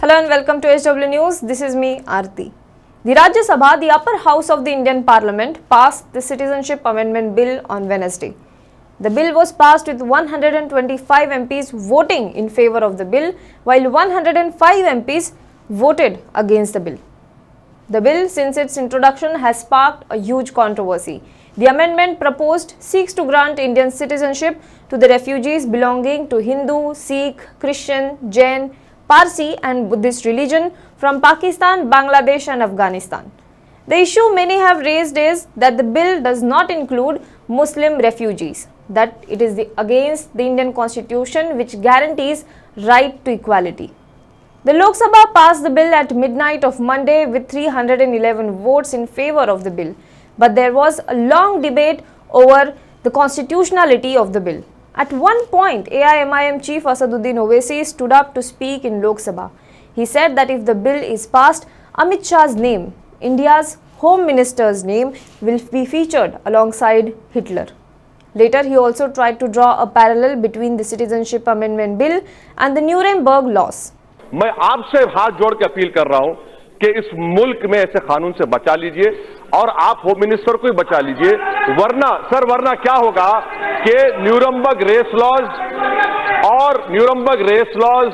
Hello and welcome to HW News. This is me, Arti. The Rajya Sabha, the upper house of the Indian Parliament, passed the Citizenship Amendment Bill on Wednesday. The bill was passed with 125 MPs voting in favour of the bill, while 105 MPs voted against the bill. The bill, since its introduction, has sparked a huge controversy. The amendment proposed seeks to grant Indian citizenship to the refugees belonging to Hindu, Sikh, Christian, Jain, Parsi and Buddhist religion from Pakistan, Bangladesh and Afghanistan. The issue many have raised is that the bill does not include Muslim refugees, that it is against the Indian constitution which guarantees right to equality. The Lok Sabha passed the bill at midnight of Monday with 311 votes in favour of the bill, but there was a long debate over the constitutionality of the bill. At one point, AIMIM chief Asaduddin Owaisi stood up to speak in Lok Sabha. He said that if the bill is passed, Amit Shah's name, India's Home Minister's name, will be featured alongside Hitler. Later, he also tried to draw a parallel between the Citizenship Amendment Bill and the Nuremberg Laws. मैं आपसे हाथ जोड़ के appeal कर रहा हूं कि इस मुल्क में ऐसे कानून से बचा लीजिए और आप होम मिनिस्टर को ही बचा लीजिए, वरना क्या होगा कि न्यूरमबर्ग रेस लॉज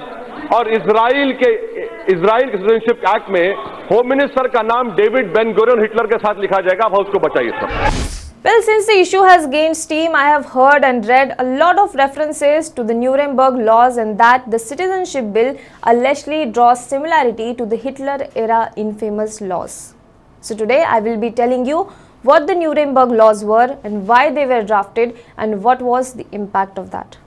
और इजराइल के सिटीजनशिप एक्ट में होम मिनिस्टर का नाम डेविड बेन गुरियन हिटलर के साथ लिखा जाएगा। आप उसको बचाइए sir. Well, since the issue has gained steam, I have heard and read a lot of references to the Nuremberg Laws and that the Citizenship Bill allegedly draws similarity to the Hitler-era infamous laws. So today I will be telling you what the Nuremberg Laws were and why they were drafted and what was the impact of that.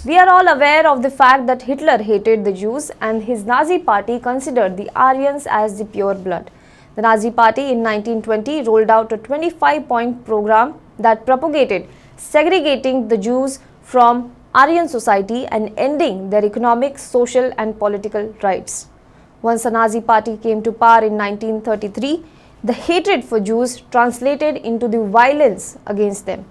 We are all aware of the fact that Hitler hated the Jews and his Nazi party considered the Aryans as the pure blood. The Nazi Party in 1920 rolled out a 25-point program that propagated segregating the Jews from Aryan society and ending their economic, social and political rights. Once the Nazi Party came to power in 1933, the hatred for Jews translated into the violence against them.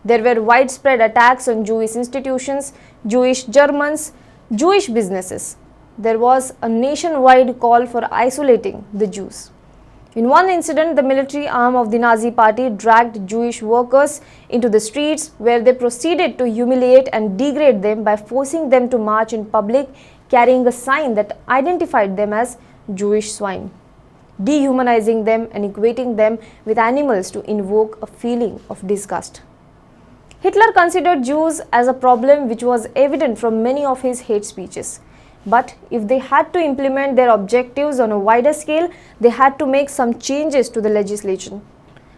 There were widespread attacks on Jewish institutions, Jewish Germans, Jewish businesses. There was a nationwide call for isolating the Jews. In one incident, the military arm of the Nazi Party dragged Jewish workers into the streets where they proceeded to humiliate and degrade them by forcing them to march in public carrying a sign that identified them as Jewish swine, dehumanizing them and equating them with animals to invoke a feeling of disgust. Hitler considered Jews as a problem which was evident from many of his hate speeches. But if they had to implement their objectives on a wider scale, they had to make some changes to the legislation.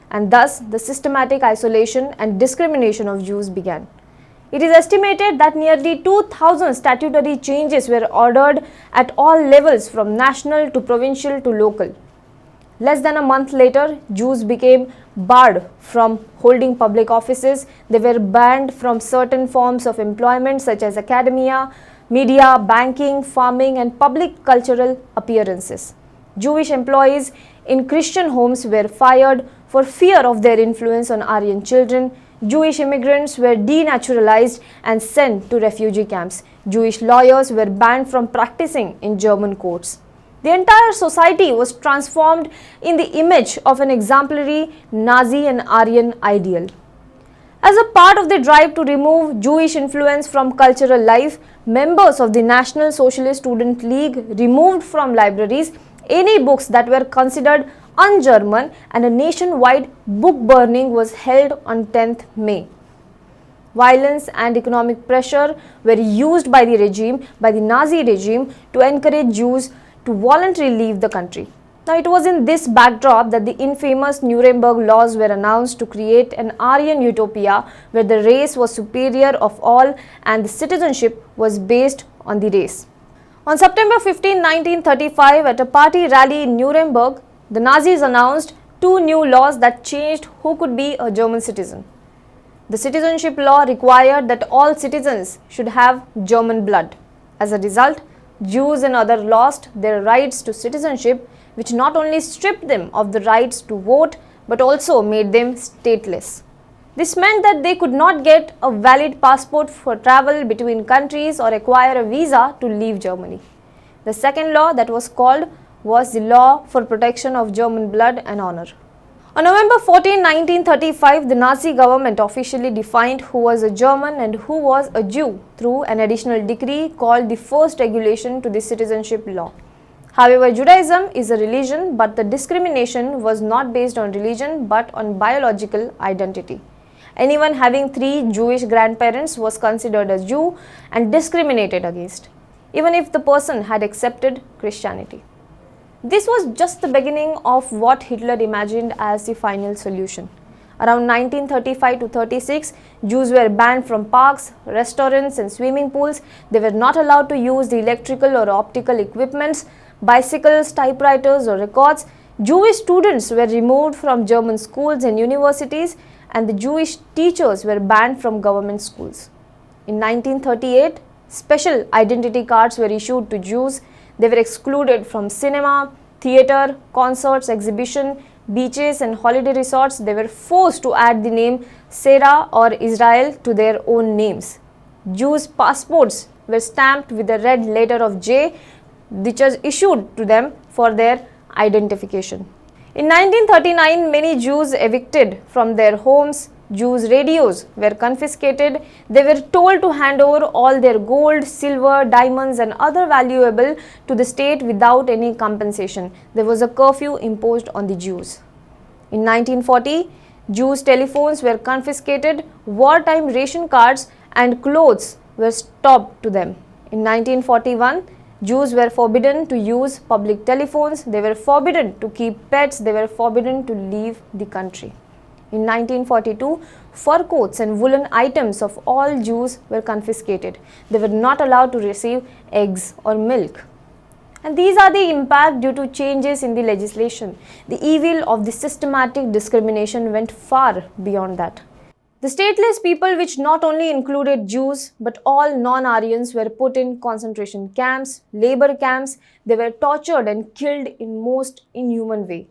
And thus, the systematic isolation and discrimination of Jews began. It is estimated that nearly 2,000 statutory changes were ordered at all levels from national to provincial to local. Less than a month later, Jews became barred from holding public offices. They were banned from certain forms of employment such as academia, media, banking, farming and public cultural appearances. Jewish employees in Christian homes were fired for fear of their influence on Aryan children. Jewish immigrants were denaturalized and sent to refugee camps. Jewish lawyers were banned from practicing in German courts. The entire society was transformed in the image of an exemplary Nazi and Aryan ideal. As a part of the drive to remove Jewish influence from cultural life, members of the National Socialist Student League removed from libraries any books that were considered un-German and a nationwide book burning was held on 10th May. Violence and economic pressure were used by the Nazi regime to encourage Jews to voluntarily leave the country. Now, it was in this backdrop that the infamous Nuremberg Laws were announced to create an Aryan utopia where the race was superior of all and the citizenship was based on the race. On September 15, 1935, at a party rally in Nuremberg, the Nazis announced two new laws that changed who could be a German citizen. The citizenship law required that all citizens should have German blood. As a result, Jews and others lost their rights to citizenship, which not only stripped them of the rights to vote but also made them stateless. This meant that they could not get a valid passport for travel between countries or acquire a visa to leave Germany. The second law that was called was the Law for Protection of German Blood and Honor. On November 14, 1935, the Nazi government officially defined who was a German and who was a Jew through an additional decree called the First Regulation to the Citizenship Law. However, Judaism is a religion, but the discrimination was not based on religion but on biological identity. Anyone having 3 Jewish grandparents was considered a Jew and discriminated against, even if the person had accepted Christianity. This was just the beginning of what Hitler imagined as the final solution. Around 1935 to 36, Jews were banned from parks, restaurants and swimming pools. They were not allowed to use the electrical or optical equipments, bicycles, typewriters or records. Jewish students were removed from German schools and universities, and the Jewish teachers were banned from government schools. In 1938, special identity cards were issued to Jews. They were excluded from cinema, theatre, concerts, exhibition, beaches and holiday resorts. They were forced to add the name Sarah or Israel to their own names. Jews' passports were stamped with the red letter of J, which was issued to them for their identification. In 1939, many Jews evicted from their homes. Jews' radios were confiscated. They were told to hand over all their gold, silver, diamonds and other valuable to the state without any compensation. There was a curfew imposed on the Jews. In 1940, Jews' telephones were confiscated. Wartime ration cards and clothes were stopped to them. In 1941, Jews were forbidden to use public telephones. They were forbidden to keep pets. They were forbidden to leave the country. In 1942, fur coats and woolen items of all Jews were confiscated. They were not allowed to receive eggs or milk. And these are the impact due to changes in the legislation. The evil of the systematic discrimination went far beyond that. The stateless people, which not only included Jews but all non-Aryans, were put in concentration camps, labor camps. They were tortured and killed in most inhuman way.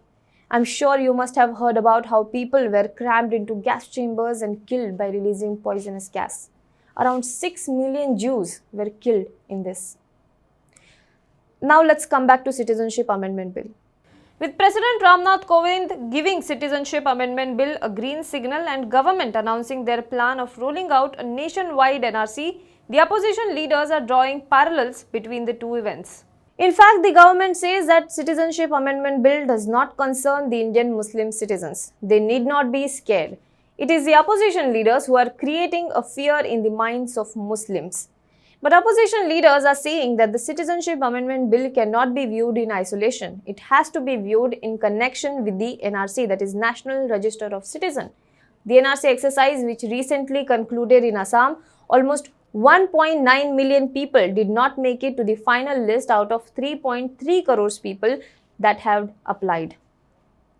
I'm sure you must have heard about how people were crammed into gas chambers and killed by releasing poisonous gas. Around 6 million Jews were killed in this. Now let's come back to Citizenship Amendment Bill. With President Ramnath Kovind giving Citizenship Amendment Bill a green signal and government announcing their plan of rolling out a nationwide NRC, the opposition leaders are drawing parallels between the two events. In fact, the government says that Citizenship Amendment Bill does not concern the Indian Muslim citizens. They need not be scared. It is the opposition leaders who are creating a fear in the minds of Muslims. But opposition leaders are saying that the Citizenship Amendment Bill cannot be viewed in isolation. It has to be viewed in connection with the NRC, that is National Register of Citizens. The NRC exercise, which recently concluded in Assam, almost 1.9 million people did not make it to the final list out of 3.3 crores people that have applied.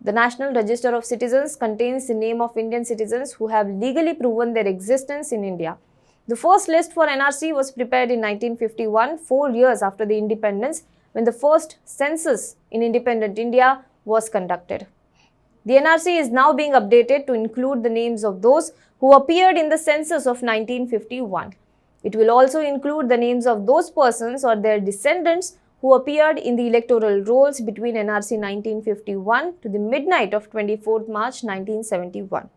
The National Register of Citizens contains the name of Indian citizens who have legally proven their existence in India. The first list for NRC was prepared in 1951, 4 years after the independence, when the first census in independent India was conducted. The NRC is now being updated to include the names of those who appeared in the census of 1951. It will also include the names of those persons or their descendants who appeared in the electoral rolls between NRC 1951 to the midnight of 24th March 1971.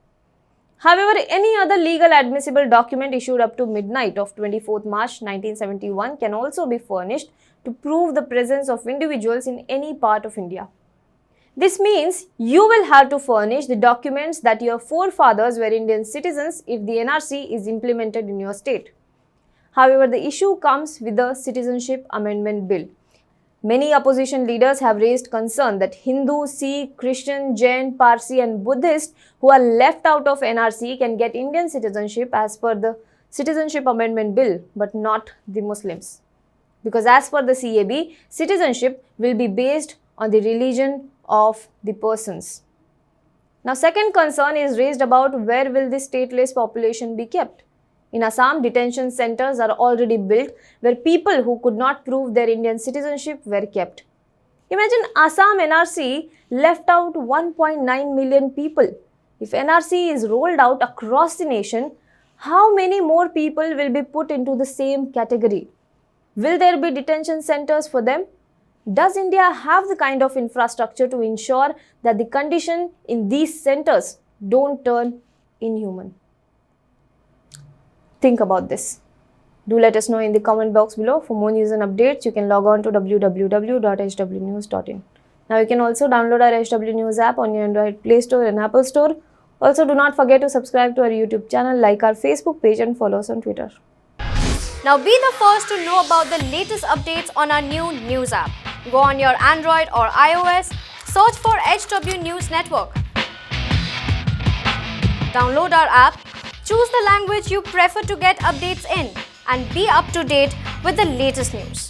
However, any other legal admissible document issued up to midnight of 24th March 1971 can also be furnished to prove the presence of individuals in any part of India. This means you will have to furnish the documents that your forefathers were Indian citizens if the NRC is implemented in your state. However, the issue comes with the Citizenship Amendment Bill. Many opposition leaders have raised concern that Hindu, Sikh, Christian, Jain, Parsi and Buddhist who are left out of NRC can get Indian citizenship as per the Citizenship Amendment Bill, but not the Muslims. Because as per the CAB, citizenship will be based on the religion of the persons. Now, second concern is raised about where will the stateless population be kept. In Assam, detention centers are already built where people who could not prove their Indian citizenship were kept. Imagine Assam NRC left out 1.9 million people. If NRC is rolled out across the nation, how many more people will be put into the same category? Will there be detention centers for them? Does India have the kind of infrastructure to ensure that the conditions in these centers don't turn inhuman? Think about this. Do let us know in the comment box below. For more news and updates, you can log on to www.hwnews.in. Now you can also download our HW News app on your Android Play Store and Apple Store. Also, do not forget to subscribe to our YouTube channel, like our Facebook page and follow us on Twitter. Now be the first to know about the latest updates on our new news app. Go on your Android or iOS, search for HW News Network. Download our app, choose the language you prefer to get updates in, and be up to date with the latest news.